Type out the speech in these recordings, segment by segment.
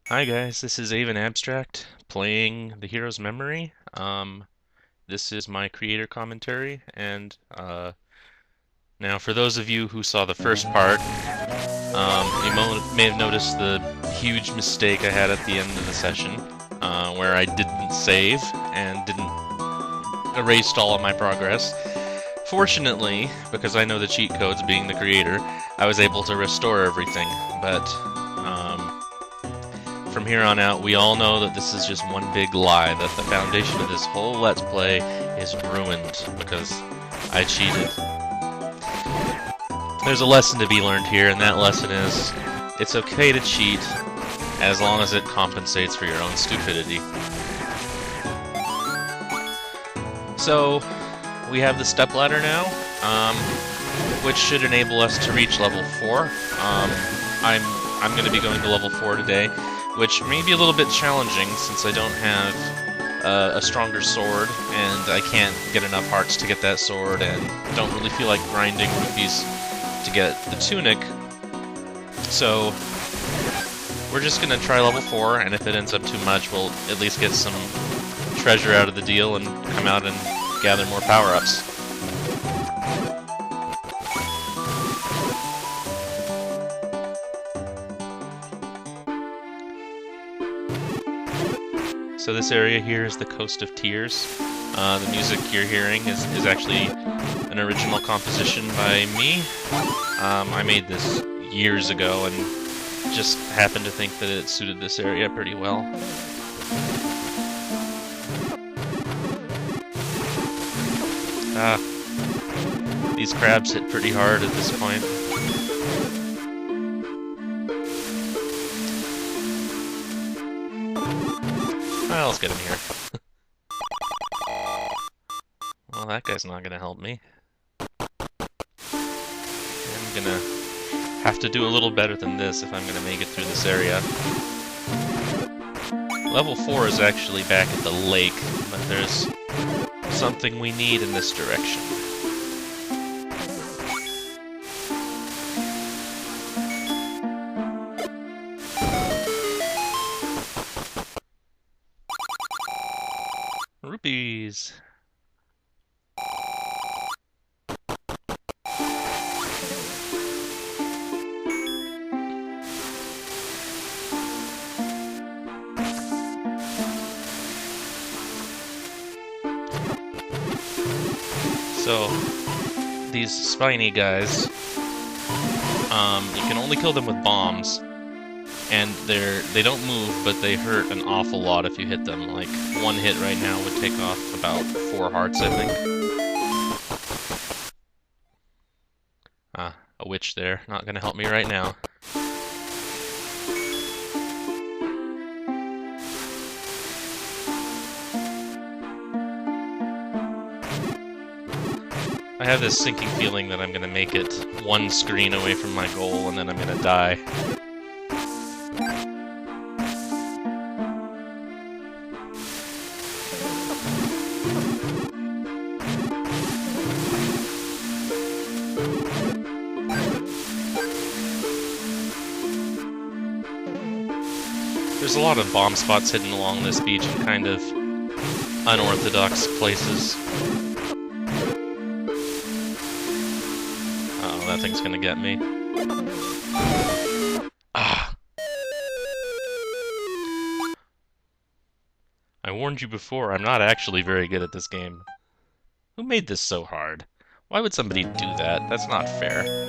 Hi guys, this is AevinAbstract playing The Hero's Memory. This is my creator commentary, and now for those of you who saw the first part, may have noticed the huge mistake I had at the end of the session, where I didn't save and didn't erase all of my progress. Fortunately, because I know the cheat codes being the creator, I was able to restore everything, but from here on out, we all know that this is just one big lie, that the foundation of this whole Let's Play is ruined because I cheated. There's a lesson to be learned here, and that lesson is it's okay to cheat as long as it compensates for your own stupidity. So, we have the stepladder now, which should enable us to reach level 4. I'm going to be going to level 4 today, which may be a little bit challenging since I don't have a stronger sword, and I can't get enough hearts to get that sword, and don't really feel like grinding rupees to get the tunic. So, we're just going to try level 4, and if it ends up too much, we'll at least get some treasure out of the deal and come out and gather more power-ups. So this area here is the Coast of Tears. The music you're hearing is actually an original composition by me. I made this years ago and just happened to think that it suited this area pretty well. These crabs hit pretty hard at this point. Well, let's get him here. Well, that guy's not gonna help me. I'm gonna have to do a little better than this if I'm gonna make it through this area. Level 4 is actually back at the lake, but there's something we need in this direction. Rupees! So, these spiny guys, you can only kill them with bombs, and they don't move, but they hurt an awful lot if you hit them. Like, one hit right now would take off about 4 hearts, I think. A witch there, not gonna help me right now. I have this sinking feeling that I'm gonna make it one screen away from my goal and then I'm gonna die. There's a lot of bomb spots hidden along this beach in kind of unorthodox places. Uh-oh, that thing's gonna get me. Ah! I warned you before, I'm not actually very good at this game. Who made this so hard? Why would somebody do that? That's not fair.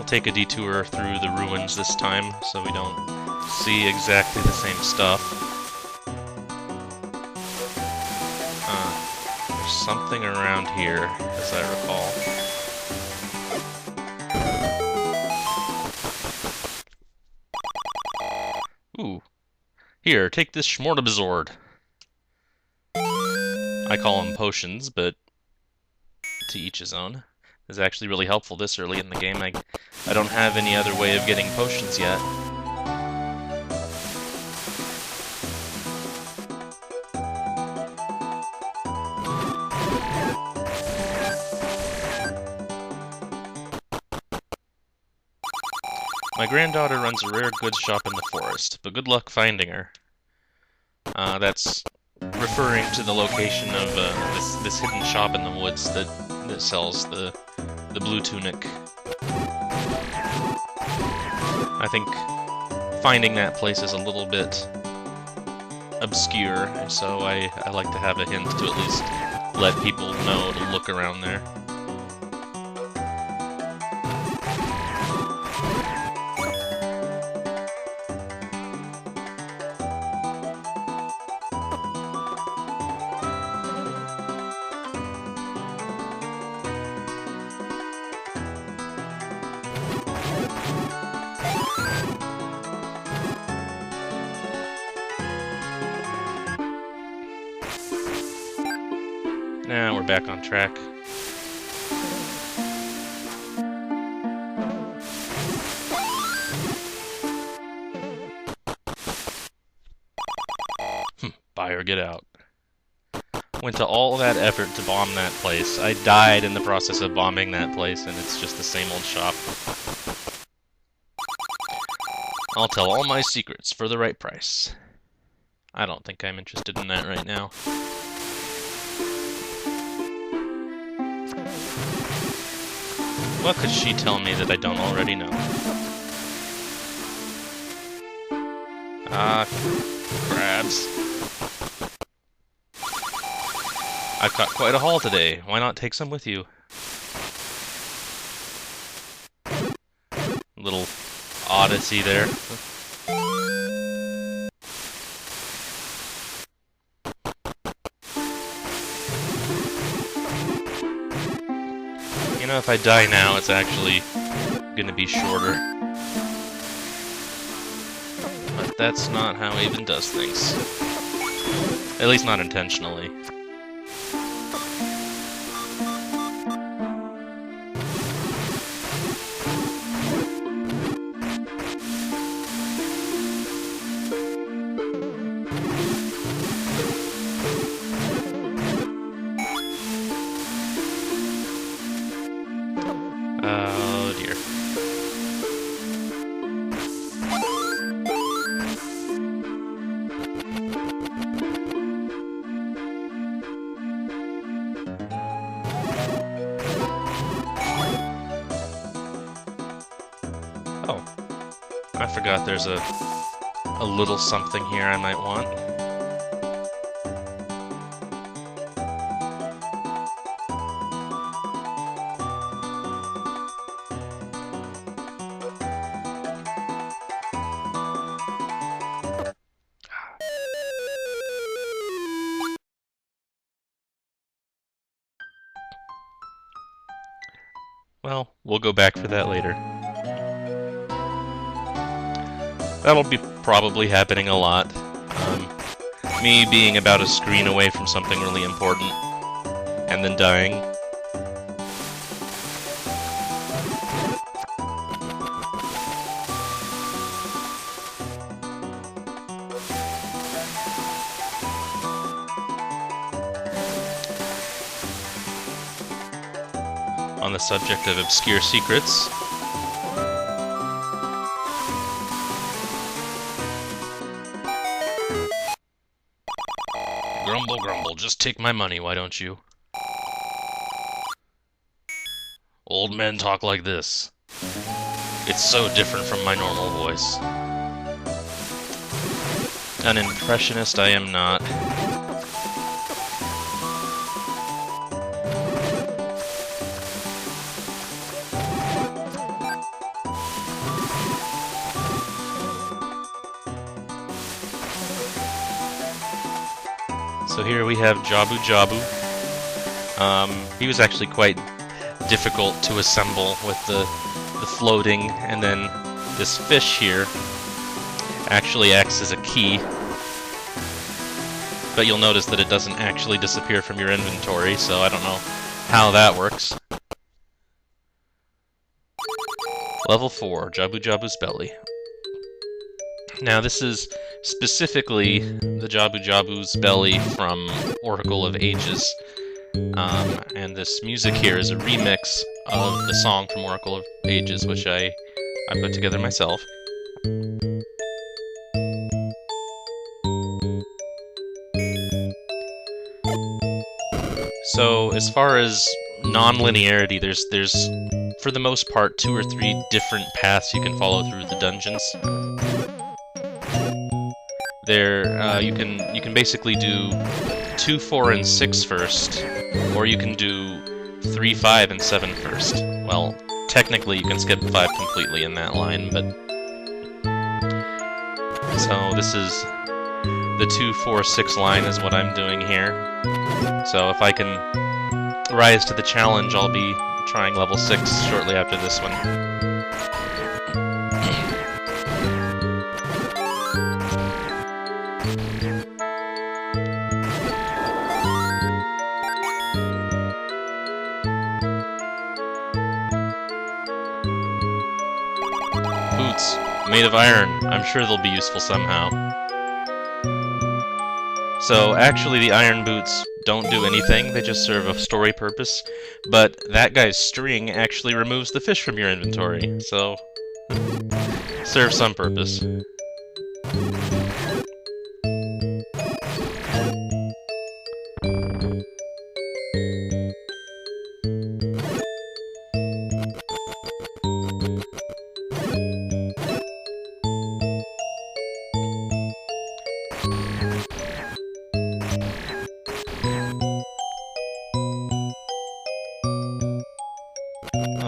Take a detour through the ruins this time, so we don't see exactly the same stuff. There's something around here, as I recall. Ooh. Here, take this Schmortabzord. I call them potions, but to each his own. Is actually really helpful this early in the game. I don't have any other way of getting potions yet. My granddaughter runs a rare goods shop in the forest, but good luck finding her. That's referring to the location of this hidden shop in the woods that sells the blue tunic. I think finding that place is a little bit obscure, so I like to have a hint to at least let people know to look around there. Now we're back on track. Buy or get out. Went to all that effort to bomb that place. I died in the process of bombing that place, and it's just the same old shop. I'll tell all my secrets for the right price. I don't think I'm interested in that right now. What could she tell me that I don't already know? Ah, crabs. I've caught quite a haul today. Why not take some with you? Little odyssey there. You know, if I die now, it's actually gonna be shorter. But that's not how Aevin does things. At least not intentionally. Oh dear. Oh, I forgot there's a little something here I might want. Well, we'll go back for that later. That'll be probably happening a lot. Me being about a screen away from something really important, and then dying. On the subject of obscure secrets, grumble, grumble, just take my money, why don't you? Old men talk like this. It's so different from my normal voice. An impressionist I am not. So here we have Jabu Jabu. He was actually quite difficult to assemble with the floating, and then this fish here actually acts as a key. But you'll notice that it doesn't actually disappear from your inventory, so I don't know how that works. Level 4, Jabu Jabu's Belly. Now this is specifically the Jabu Jabu's Belly from Oracle of Ages. And this music here is a remix of the song from Oracle of Ages, which I I put together myself. So as far as non-linearity, there's for the most part 2 or 3 different paths you can follow through the dungeons. There, you can basically do 2, 4, and 6 first, or you can do 3, 5, and 7 first. Well, technically you can skip 5 completely in that line, but... So this is the 2, 4, 6 line is what I'm doing here. So if I can rise to the challenge, I'll be trying level 6 shortly after this one. Boots, made of iron. I'm sure they'll be useful somehow. So actually the iron boots don't do anything, they just serve a story purpose, but that guy's string actually removes the fish from your inventory, so serves some purpose.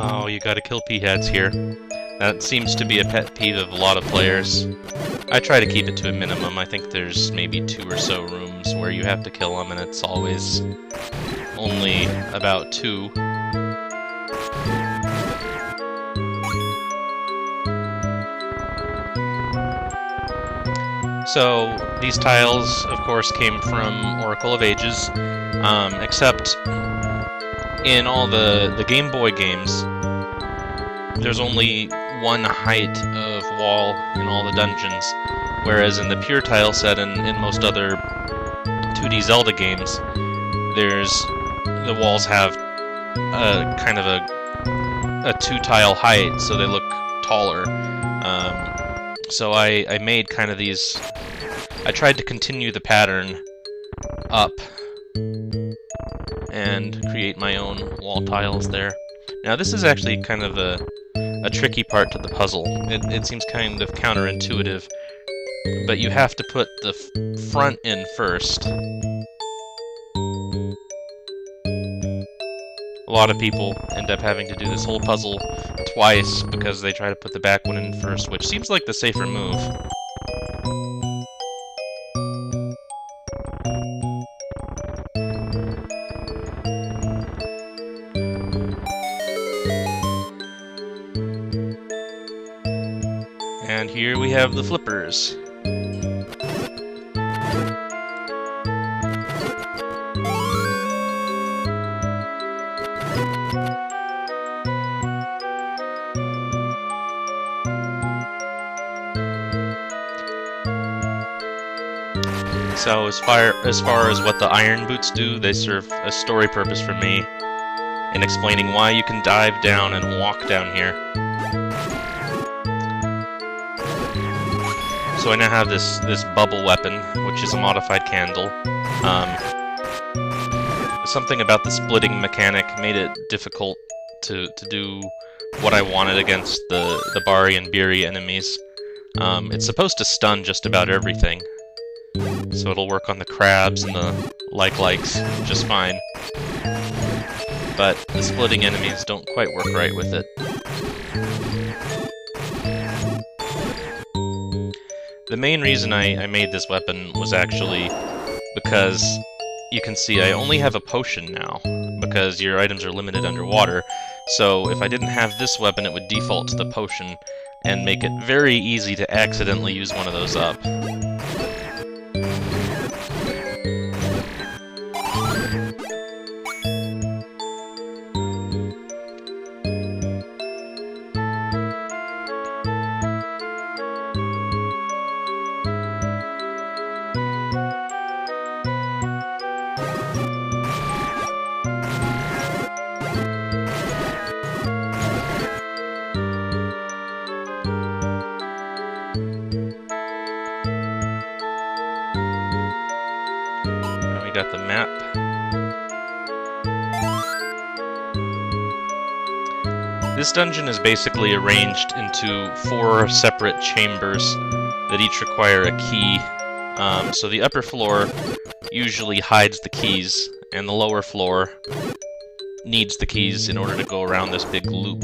Oh, you gotta kill peahats here. That seems to be a pet peeve of a lot of players. I try to keep it to a minimum. I think there's maybe 2 or so rooms where you have to kill them, and it's always only about 2. So, these tiles, of course, came from Oracle of Ages, except in all the Game Boy games, there's only one height of wall in all the dungeons, whereas in the pure tile set and in most other 2D Zelda games, the walls have a kind of a 2-tile height, so they look taller. So I made kind of these... I tried to continue the pattern up and create my own wall tiles there. Now this is actually kind of a tricky part to the puzzle. It seems kind of counterintuitive, but you have to put the front in first. A lot of people end up having to do this whole puzzle twice because they try to put the back one in first, which seems like the safer move. And here we have the flippers. So as far as what the iron boots do, they serve a story purpose for me in explaining why you can dive down and walk down here. So I now have this bubble weapon, which is a modified candle. Something about the splitting mechanic made it difficult to do what I wanted against the Bari and Biri enemies. It's supposed to stun just about everything, so it'll work on the crabs and the likes just fine. But the splitting enemies don't quite work right with it. The main reason I made this weapon was actually because you can see I only have a potion now, because your items are limited underwater. So if I didn't have this weapon, it would default to the potion and make it very easy to accidentally use one of those up. we got the map. This dungeon is basically arranged into 4 separate chambers that each require a key. So the upper floor usually hides the keys, and the lower floor needs the keys in order to go around this big loop.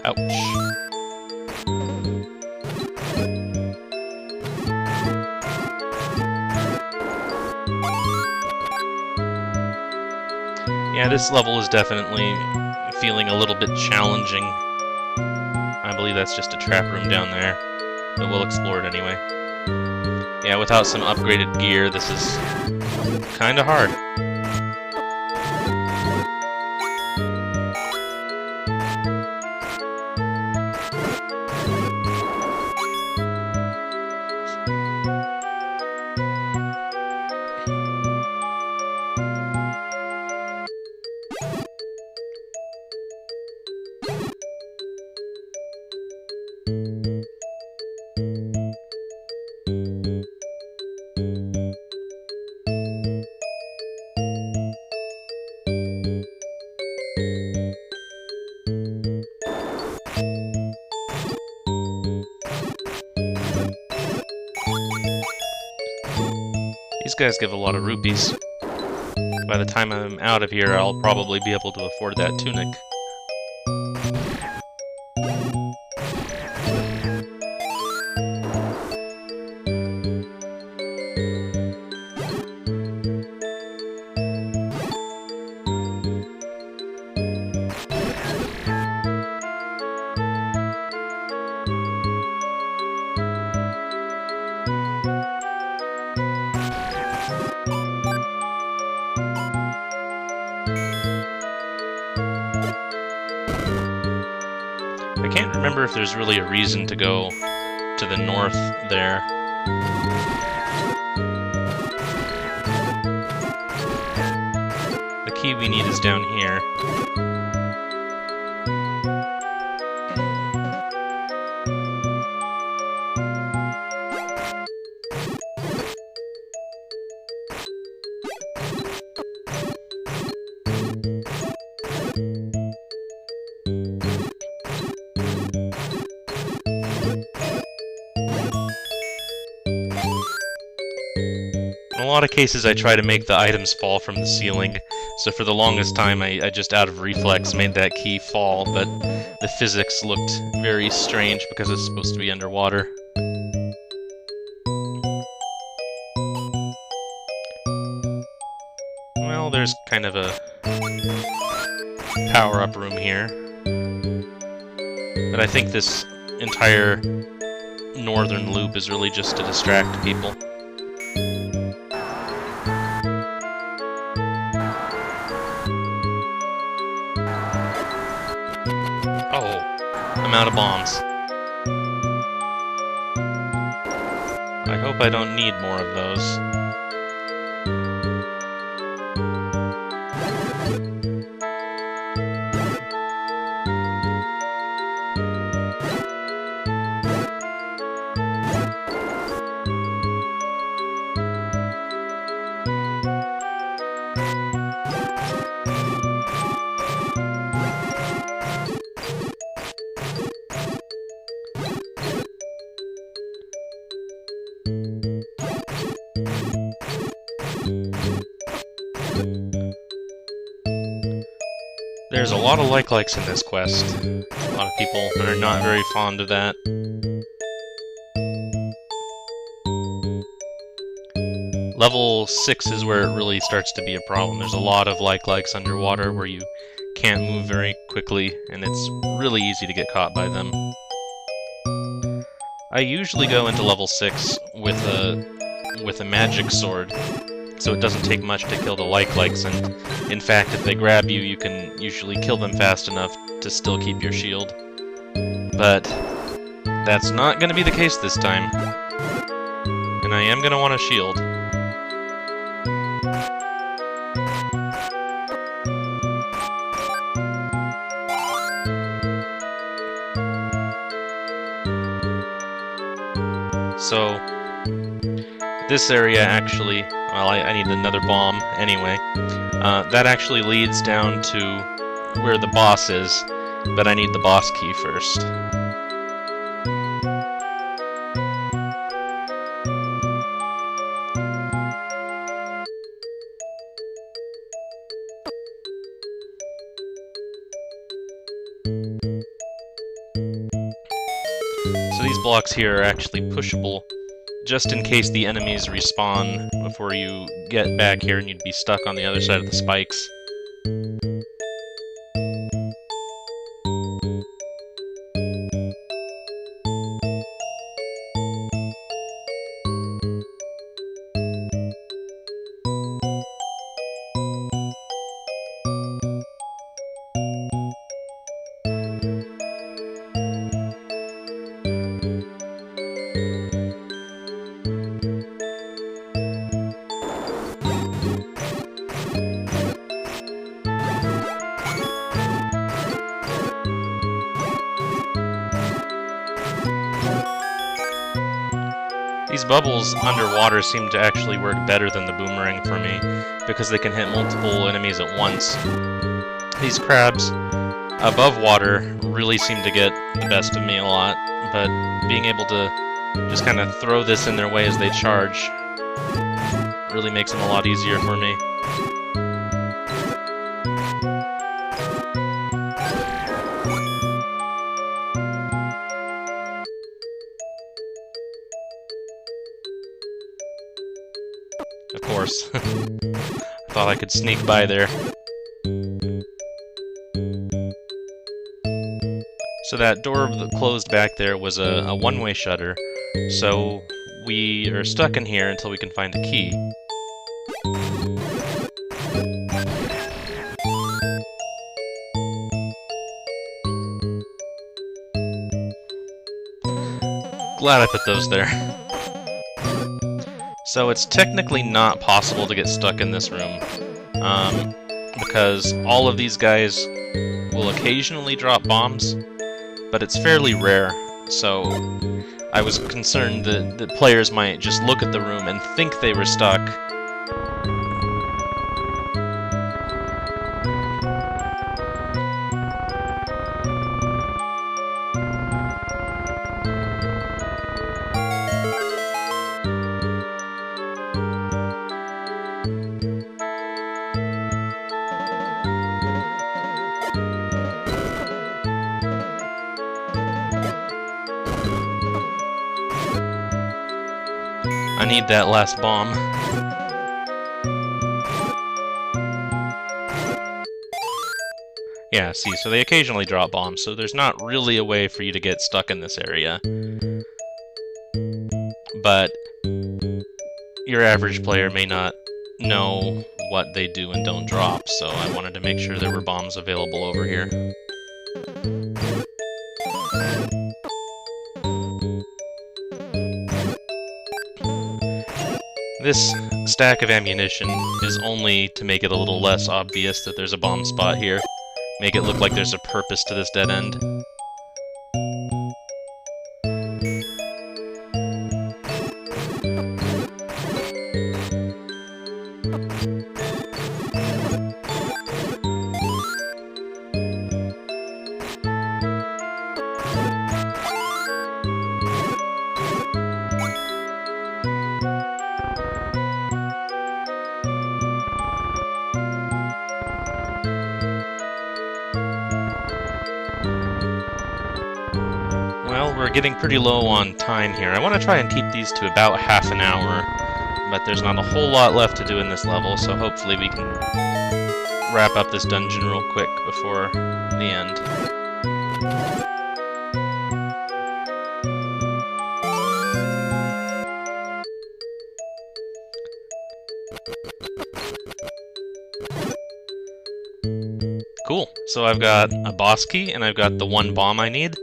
Ouch. Yeah, this level is definitely feeling a little bit challenging. I believe that's just a trap room down there, but we'll explore it anyway. Yeah, without some upgraded gear, this is kinda hard. These guys give a lot of rupees. By the time I'm out of here, I'll probably be able to afford that tunic. I can't remember if there's really a reason to go to the north there. The key we need is down here. In a lot of cases, I try to make the items fall from the ceiling, so for the longest time I just out of reflex made that key fall, but the physics looked very strange because it's supposed to be underwater. Well, there's kind of a power-up room here, but I think this entire northern loop is really just to distract people. Oh, I'm out of bombs. I hope I don't need more of those. There's a lot of like-likes in this quest. A lot of people are not very fond of that. Level 6 is where it really starts to be a problem. There's a lot of like-likes underwater where you can't move very quickly, and it's really easy to get caught by them. I usually go into level 6 with a magic sword, so it doesn't take much to kill the like-likes, and in fact, if they grab you, you can usually kill them fast enough to still keep your shield. But that's not going to be the case this time. And I am going to want a shield. So, this area actually, well, I need another bomb anyway. That actually leads down to where the boss is, but I need the boss key first. So these blocks here are actually pushable, just in case the enemies respawn before you get back here and you'd be stuck on the other side of the spikes. These bubbles underwater seem to actually work better than the boomerang for me, because they can hit multiple enemies at once. These crabs above water really seem to get the best of me a lot, but being able to just kind of throw this in their way as they charge really makes them a lot easier for me. Of course. I thought I could sneak by there. So that door that closed back there was a one-way shutter, so we are stuck in here until we can find a key. Glad I put those there. So it's technically not possible to get stuck in this room, because all of these guys will occasionally drop bombs, but it's fairly rare, so I was concerned that players might just look at the room and think they were stuck. I need that last bomb. Yeah, see, so they occasionally drop bombs, so there's not really a way for you to get stuck in this area. But your average player may not know what they do and don't drop, so I wanted to make sure there were bombs available over here. This stack of ammunition is only to make it a little less obvious that there's a bomb spot here. Make it look like there's a purpose to this dead end. Well, we're getting pretty low on time here. I want to try and keep these to about half an hour, but there's not a whole lot left to do in this level, so hopefully we can wrap up this dungeon real quick before the end. Cool. So I've got a boss key, and I've got the one bomb I need.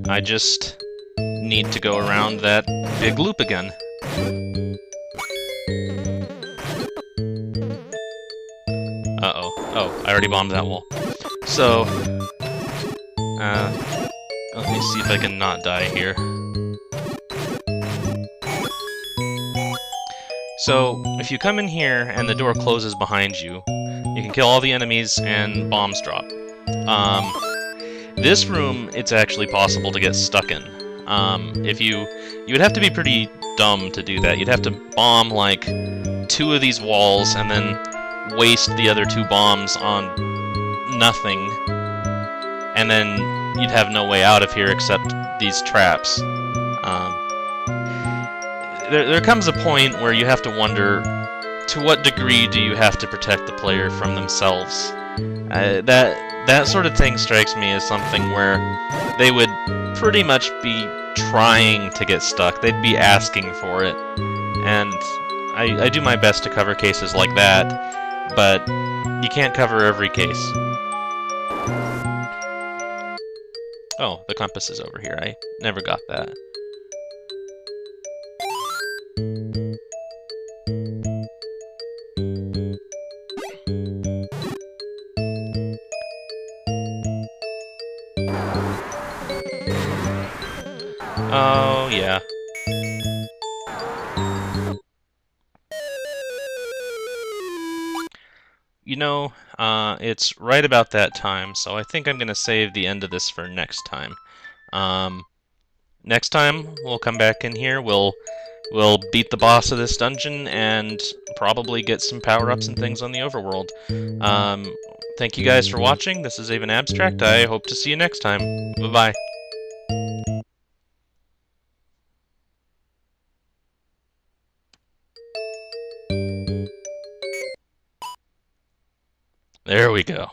I just need to go around that big loop again. Uh-oh. Oh, I already bombed that wall. So, let me see if I can not die here. So, if you come in here and the door closes behind you, you can kill all the enemies and bombs drop. This room, it's actually possible to get stuck in. You would have to be pretty dumb to do that. You'd have to bomb, like, 2 of these walls and then waste the other 2 bombs on nothing. And then you'd have no way out of here except these traps. There comes a point where you have to wonder, to what degree do you have to protect the player from themselves? That sort of thing strikes me as something where they would pretty much be trying to get stuck. They'd be asking for it. And I do my best to cover cases like that, but you can't cover every case. Oh, the compass is over here. I never got that. Oh, yeah. You know, it's right about that time, so I think I'm going to save the end of this for next time. Next time, we'll come back in here, we'll beat the boss of this dungeon, and probably get some power-ups and things on the overworld. Thank you guys for watching. This is AevinAbstract. I hope to see you next time. Bye-bye. There we go.